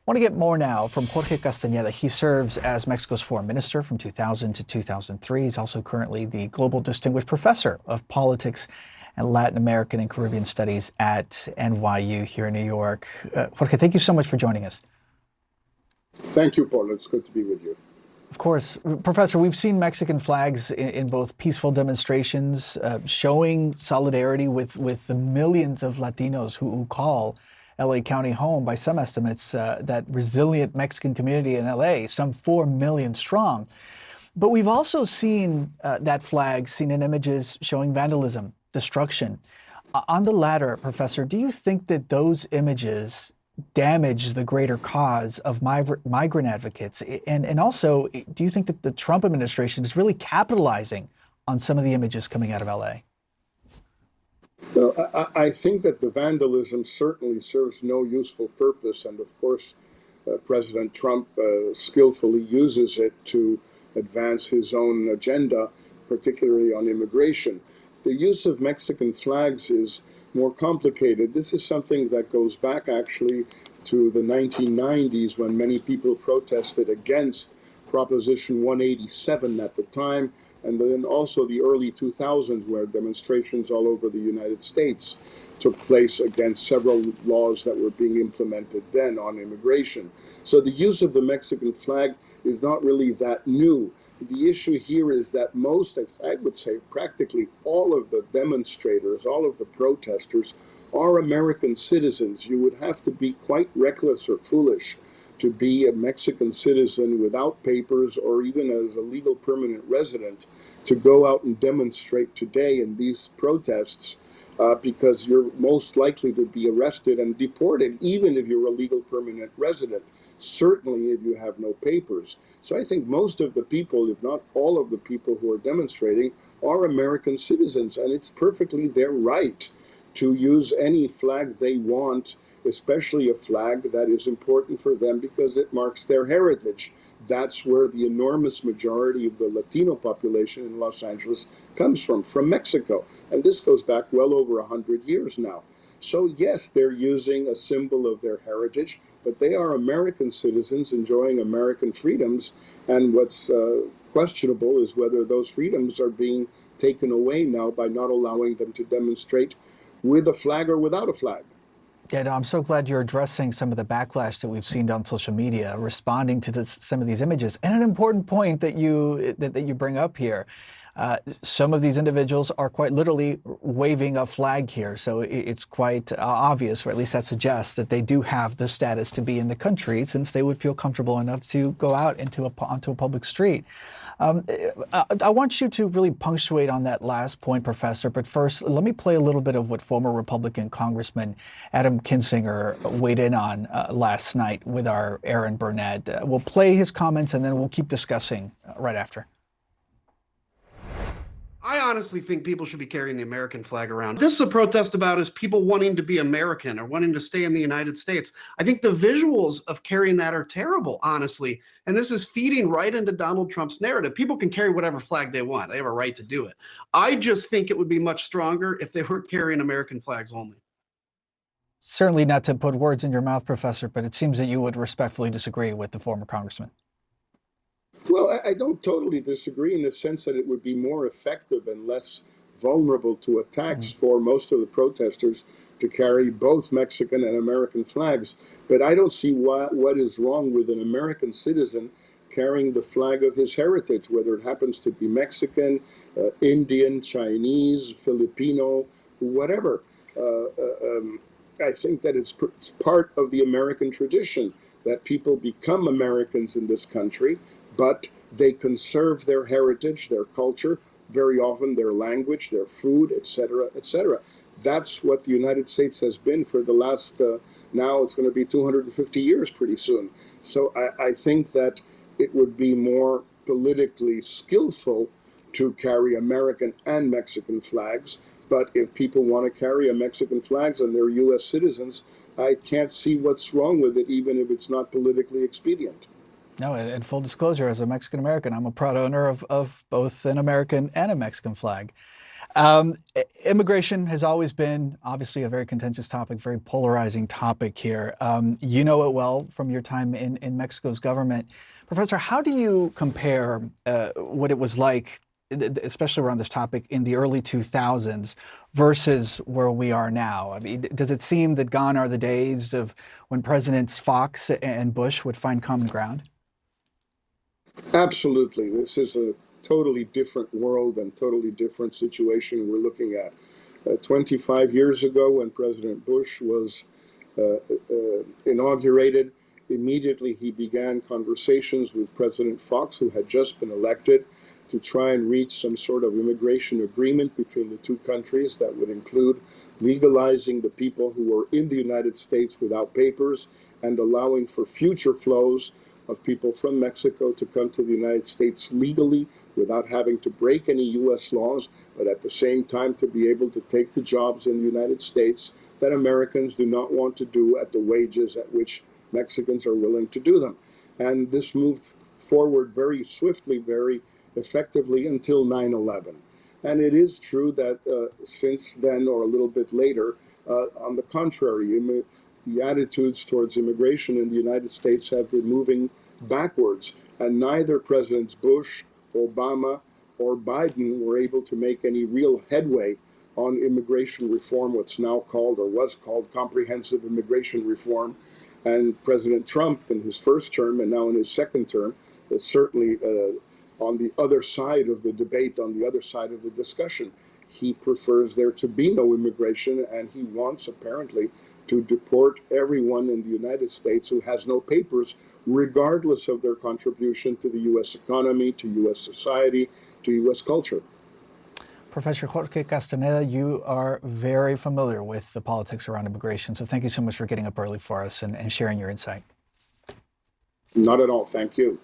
Want to get more now from Jorge Castañeda. He serves as Mexico's foreign minister from 2000 to 2003. He's also currently the Global Distinguished Professor of Politics and Latin American and Caribbean Studies at NYU here in New York. Jorge, thank you so much for joining us. Thank you, Paul. It's good to be with you. Of course. Professor, we've seen Mexican flags in both peaceful demonstrations showing solidarity with the millions of Latinos who call LA County home. By some estimates, that resilient Mexican community in LA, some 4 million strong. But we've also seen that flag seen in images showing vandalism, destruction. On the latter, Professor, do you think that those images damage the greater cause of migrant advocates? And also, do you think that the Trump administration is really capitalizing on some of the images coming out of LA? Well, I think that the vandalism certainly serves no useful purpose. And of course, President Trump skillfully uses it to advance his own agenda, particularly on immigration. The use of Mexican flags is more complicated. This is something that goes back actually to the 1990s when many people protested against Proposition 187 at the time, and then also the early 2000s where demonstrations all over the United States took place against several laws that were being implemented then on immigration. So the use of the Mexican flag is not really that new. The issue here is that most, I would say practically all of the demonstrators, all of the protesters are American citizens. You would have to be quite reckless or foolish to be a Mexican citizen without papers or even as a legal permanent resident to go out and demonstrate today in these protests because you're most likely to be arrested and deported, even if you're a legal permanent resident, certainly if you have no papers. So I think most of the people, if not all of the people who are demonstrating, are American citizens, and it's perfectly their right to use any flag they want, especially a flag that is important for them because it marks their heritage. That's where the enormous majority of the Latino population in Los Angeles comes from Mexico. And this goes back well over 100 years now. So yes, they're using a symbol of their heritage, but they are American citizens enjoying American freedoms. And what's questionable is whether those freedoms are being taken away now by not allowing them to demonstrate with a flag or without a flag. Yeah, no, I'm so glad you're addressing some of the backlash that we've seen on social media, responding to some of these images. And an important point that you bring up here. Some of these individuals are quite literally waving a flag here. So it's quite obvious, or at least that suggests that they do have the status to be in the country since they would feel comfortable enough to go out onto a public street. I want you to really punctuate on that last point, Professor. But first, let me play a little bit of what former Republican Congressman Adam Kinzinger weighed in on last night with our Aaron Burnett. We'll play his comments and then we'll keep discussing right after. I honestly think people should be carrying the American flag around. This is a protest about is people wanting to be American or wanting to stay in the United States. I think the visuals of carrying that are terrible, honestly. And this is feeding right into Donald Trump's narrative. People can carry whatever flag they want. They have a right to do it. I just think it would be much stronger if they were carrying American flags only. Certainly not to put words in your mouth, Professor, but it seems that you would respectfully disagree with the former congressman. Well, I don't totally disagree in the sense that it would be more effective and less vulnerable to attacks for most of the protesters to carry both Mexican and American flags. But I don't see what is wrong with an American citizen carrying the flag of his heritage, whether it happens to be Mexican, Indian, Chinese, Filipino, whatever. I think that it's part of the American tradition that people become Americans in this country, but they conserve their heritage, their culture, very often their language, their food, etc., etc. That's what the United States has been for the last, now it's going to be 250 years pretty soon. So I think that it would be more politically skillful to carry American and Mexican flags. But if people want to carry a Mexican flags and they're U.S. citizens, I can't see what's wrong with it, even if it's not politically expedient. No, and full disclosure, as a Mexican American, I'm a proud owner of both an American and a Mexican flag. Immigration has always been obviously a very contentious topic, very polarizing topic here. You know it well from your time in Mexico's government. Professor, how do you compare what it was like, especially around this topic in the early 2000s versus where we are now? I mean, does it seem that gone are the days of when Presidents Fox and Bush would find common ground? Absolutely. This is a totally different world and totally different situation we're looking at. 25 years ago, when President Bush was inaugurated, immediately he began conversations with President Fox, who had just been elected, to try and reach some sort of immigration agreement between the two countries that would include legalizing the people who were in the United States without papers and allowing for future flows of people from Mexico to come to the United States legally without having to break any U.S. laws, but at the same time to be able to take the jobs in the United States that Americans do not want to do at the wages at which Mexicans are willing to do them. And this moved forward very swiftly, very effectively until 9/11. And it is true that since then, or a little bit later, on the contrary, the attitudes towards immigration in the United States have been moving backwards, and neither Presidents Bush, Obama, or Biden were able to make any real headway on immigration reform, what's now called, or was called, comprehensive immigration reform. And President Trump, in his first term and now in his second term, is certainly on the other side of the debate, on the other side of the discussion. He prefers there to be no immigration, and he wants, apparently, to deport everyone in the United States who has no papers, regardless of their contribution to the U.S. economy, to U.S. society, to U.S. culture. Professor Jorge Castaneda, you are very familiar with the politics around immigration, so thank you so much for getting up early for us and sharing your insight. Not at all. Thank you.